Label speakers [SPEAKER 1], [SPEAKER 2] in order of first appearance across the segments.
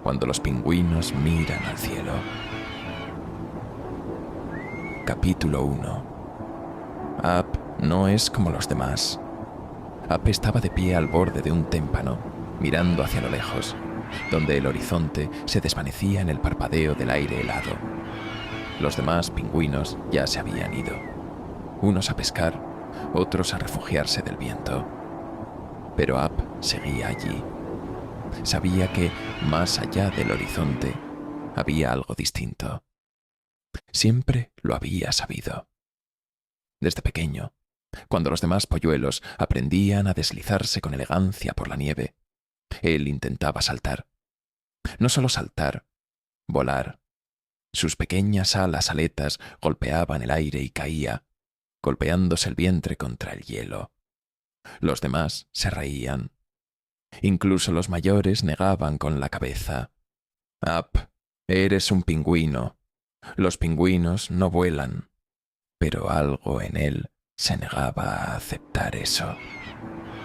[SPEAKER 1] cuando los pingüinos miran al cielo. Capítulo 1. Up no es como los demás. Up estaba de pie al borde de un témpano, mirando hacia lo lejos, donde el horizonte se desvanecía en el parpadeo del aire helado. Los demás pingüinos ya se habían ido, unos a pescar, otros a refugiarse del viento. Pero Up seguía allí. Sabía que, más allá del horizonte, había algo distinto. Siempre lo había sabido. Desde pequeño, cuando los demás polluelos aprendían a deslizarse con elegancia por la nieve, él intentaba saltar. No solo saltar, volar. Sus pequeñas aletas golpeaban el aire y caía, golpeándose el vientre contra el hielo. Los demás se reían. Incluso los mayores negaban con la cabeza. Up, eres un pingüino. Los pingüinos no vuelan. Pero algo en él se negaba a aceptar eso.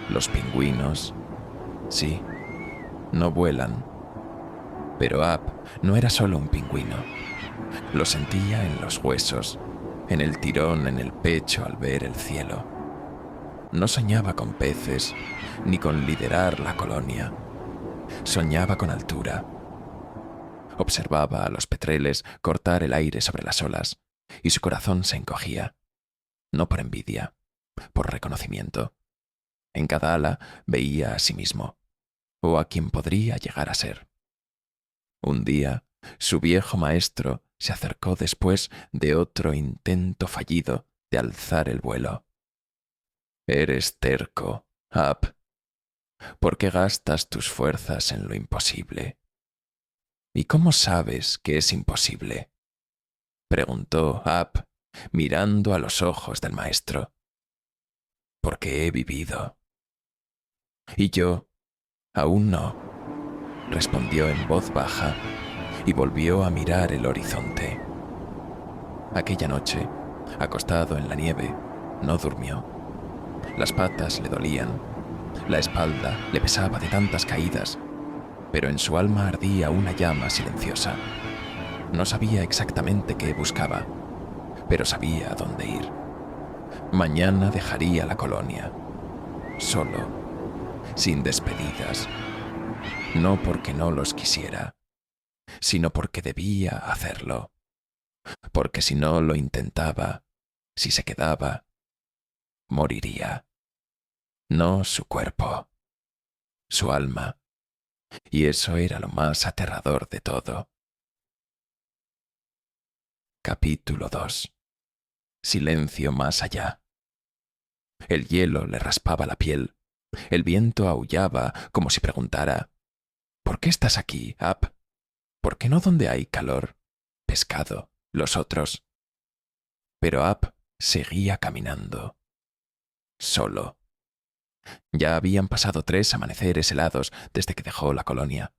[SPEAKER 1] Los pingüinos, sí, no vuelan. Pero Up no era solo un pingüino. Lo sentía en los huesos, en el tirón en el pecho al ver el cielo. No soñaba con peces, ni con liderar la colonia. Soñaba con altura. Observaba a los petreles cortar el aire sobre las olas, y su corazón se encogía. No por envidia, por reconocimiento. En cada ala veía a sí mismo, o a quien podría llegar a ser. Un día, su viejo maestro se acercó después de otro intento fallido de alzar el vuelo. Eres terco, Up. ¿Por qué gastas tus fuerzas en lo imposible? ¿Y cómo sabes que es imposible?, preguntó Up, mirando a los ojos del maestro. Porque he vivido. Y yo, aún no, respondió en voz baja y volvió a mirar el horizonte. Aquella noche, acostado en la nieve, no durmió. Las patas le dolían, la espalda le pesaba de tantas caídas, pero en su alma ardía una llama silenciosa. No sabía exactamente qué buscaba, pero sabía a dónde ir. Mañana dejaría la colonia, solo, sin despedidas, no porque no los quisiera, sino porque debía hacerlo, porque si no lo intentaba, si se quedaba, moriría. No su cuerpo, su alma, y eso era lo más aterrador de todo. Capítulo 2. Silencio más allá. El hielo le raspaba la piel. El viento aullaba como si preguntara: ¿por qué estás aquí, Up? ¿Por qué no donde hay calor, pescado, los otros? Pero Up seguía caminando. Solo. Ya habían pasado 3 amaneceres helados desde que dejó la colonia.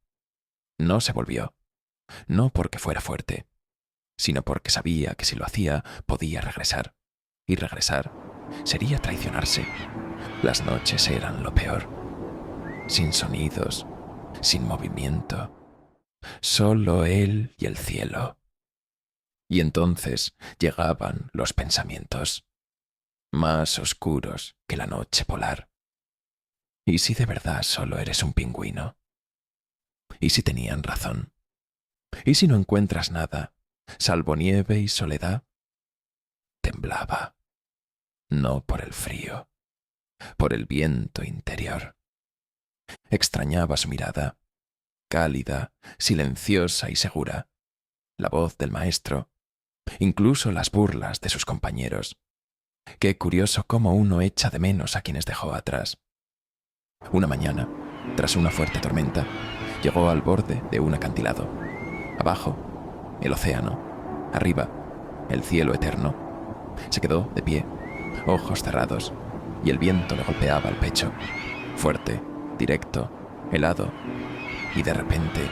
[SPEAKER 1] No se volvió. No porque fuera fuerte, sino porque sabía que si lo hacía podía regresar. Y regresar sería traicionarse. Las noches eran lo peor. Sin sonidos, sin movimiento. Solo él y el cielo. Y entonces llegaban los pensamientos, más oscuros que la noche polar. ¿Y si de verdad solo eres un pingüino? ¿Y si tenían razón? ¿Y si no encuentras nada, salvo nieve y soledad? Temblaba, no por el frío, por el viento interior. Extrañaba su mirada, cálida, silenciosa y segura, la voz del maestro, incluso las burlas de sus compañeros. Qué curioso cómo uno echa de menos a quienes dejó atrás. Una mañana, tras una fuerte tormenta, llegó al borde de un acantilado. Abajo, el océano. Arriba, el cielo eterno. Se quedó de pie, ojos cerrados, y el viento le golpeaba el pecho. Fuerte, directo, helado, y de repente,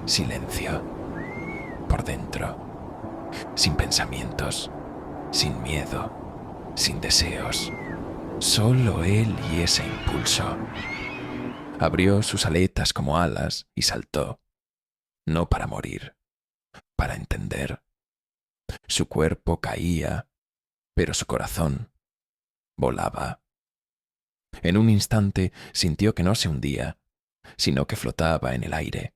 [SPEAKER 1] silencio. Por dentro, sin pensamientos, sin miedo, sin deseos. Solo él y ese impulso. Abrió sus aletas como alas y saltó, no para morir, para entender. Su cuerpo caía, pero su corazón volaba. En un instante sintió que no se hundía, sino que flotaba en el aire.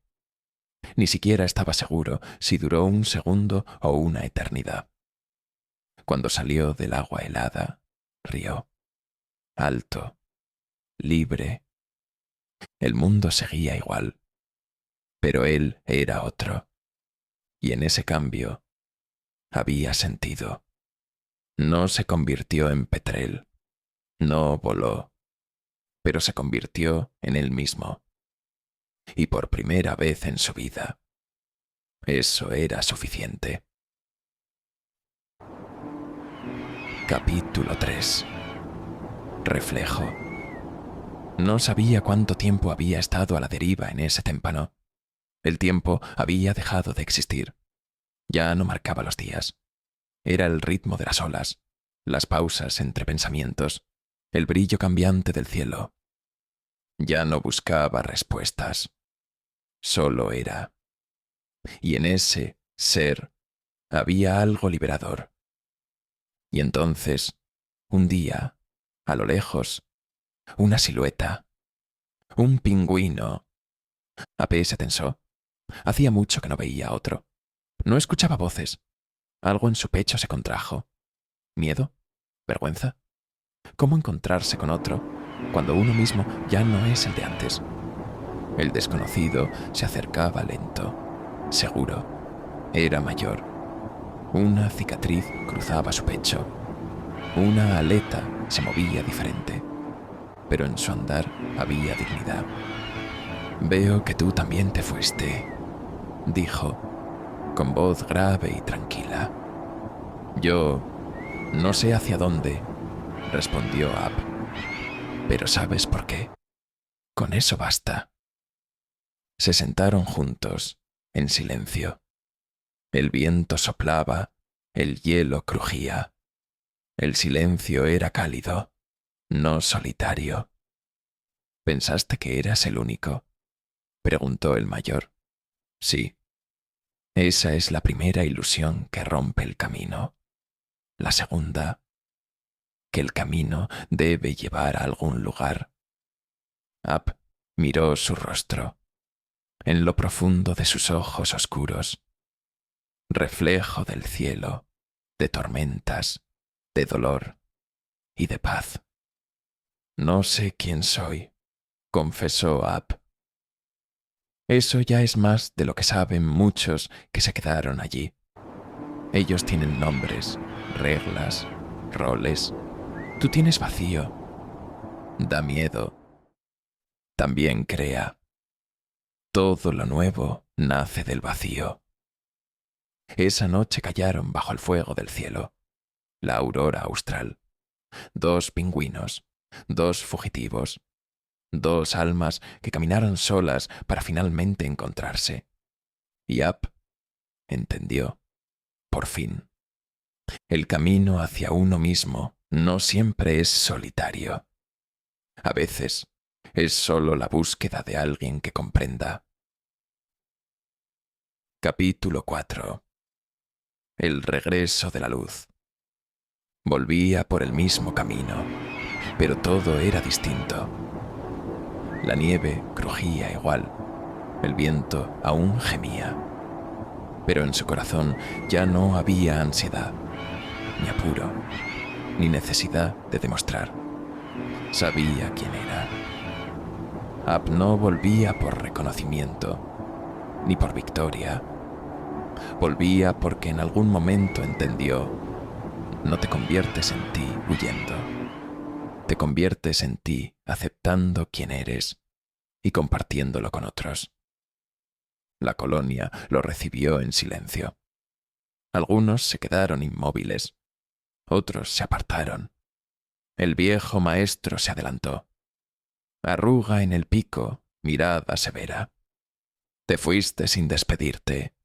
[SPEAKER 1] Ni siquiera estaba seguro si duró un segundo o una eternidad. Cuando salió del agua helada, rió, alto, libre. El mundo seguía igual, pero él era otro. Y en ese cambio había sentido. No se convirtió en petrel, no voló, pero se convirtió en él mismo. Y por primera vez en su vida, eso era suficiente. Capítulo 3. Reflejo. No sabía cuánto tiempo había estado a la deriva en ese témpano. El tiempo había dejado de existir. Ya no marcaba los días. Era el ritmo de las olas, las pausas entre pensamientos, el brillo cambiante del cielo. Ya no buscaba respuestas. Solo era. Y en ese ser había algo liberador. Y entonces, un día, a lo lejos, una silueta, un pingüino. Ape se tensó. Hacía mucho que no veía a otro. No escuchaba voces. Algo en su pecho se contrajo. ¿Miedo? ¿Vergüenza? ¿Cómo encontrarse con otro cuando uno mismo ya no es el de antes? El desconocido se acercaba lento, seguro. Era mayor. Una cicatriz cruzaba su pecho. Una aleta se movía diferente, pero en su andar había dignidad. Veo que tú también te fuiste, dijo, con voz grave y tranquila. Yo no sé hacia dónde, respondió Ab. Pero ¿sabes por qué? Con eso basta. Se sentaron juntos, en silencio. El viento soplaba, el hielo crujía. El silencio era cálido, no solitario. ¿Pensaste que eras el único?, preguntó el mayor. Sí. Esa es la primera ilusión que rompe el camino. La segunda, que el camino debe llevar a algún lugar. Ab miró su rostro, en lo profundo de sus ojos oscuros, reflejo del cielo, de tormentas, de dolor y de paz. No sé quién soy, confesó Ab. Eso ya es más de lo que saben muchos que se quedaron allí. Ellos tienen nombres, reglas, roles. Tú tienes vacío. Da miedo. También crea. Todo lo nuevo nace del vacío. Esa noche callaron bajo el fuego del cielo, la aurora austral. 2 pingüinos, 2 fugitivos, 2 almas que caminaron solas para finalmente encontrarse. Y Ab entendió, por fin. El camino hacia uno mismo no siempre es solitario. A veces es solo la búsqueda de alguien que comprenda. Capítulo 4. El regreso de la luz. Volvía por el mismo camino, pero todo era distinto. La nieve crujía igual, el viento aún gemía, pero en su corazón ya no había ansiedad, ni apuro, ni necesidad de demostrar. Sabía quién era. Ab no volvía por reconocimiento, ni por victoria. Volvía porque en algún momento entendió: no te conviertes en ti huyendo. Te conviertes en ti aceptando quién eres y compartiéndolo con otros. La colonia lo recibió en silencio. Algunos se quedaron inmóviles, otros se apartaron. El viejo maestro se adelantó. Arruga en el pico, mirada severa. Te fuiste sin despedirte.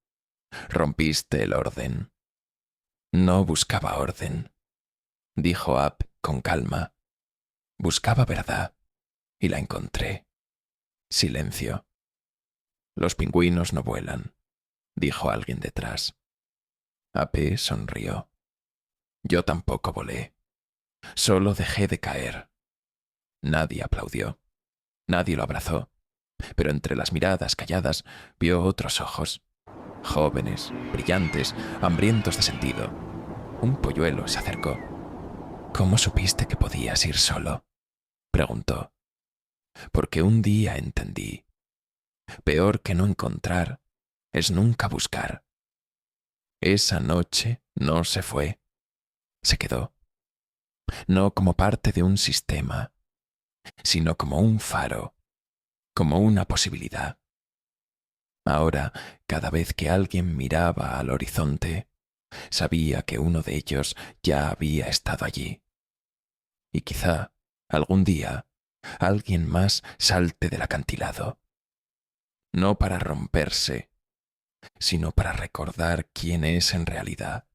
[SPEAKER 1] Rompiste el orden. No buscaba orden, dijo Ab con calma. Buscaba verdad y la encontré. Silencio. Los pingüinos no vuelan, dijo alguien detrás. AP sonrió. Yo tampoco volé. Solo dejé de caer. Nadie aplaudió. Nadie lo abrazó. Pero entre las miradas calladas vio otros ojos. Jóvenes, brillantes, hambrientos de sentido. Un polluelo se acercó. ¿Cómo supiste que podías ir solo?, preguntó. Porque un día entendí. Peor que no encontrar es nunca buscar. Esa noche no se fue. Se quedó. No como parte de un sistema, sino como un faro, como una posibilidad. Ahora, cada vez que alguien miraba al horizonte, sabía que uno de ellos ya había estado allí. Y quizá, algún día, alguien más salte del acantilado. No para romperse, sino para recordar quién es en realidad.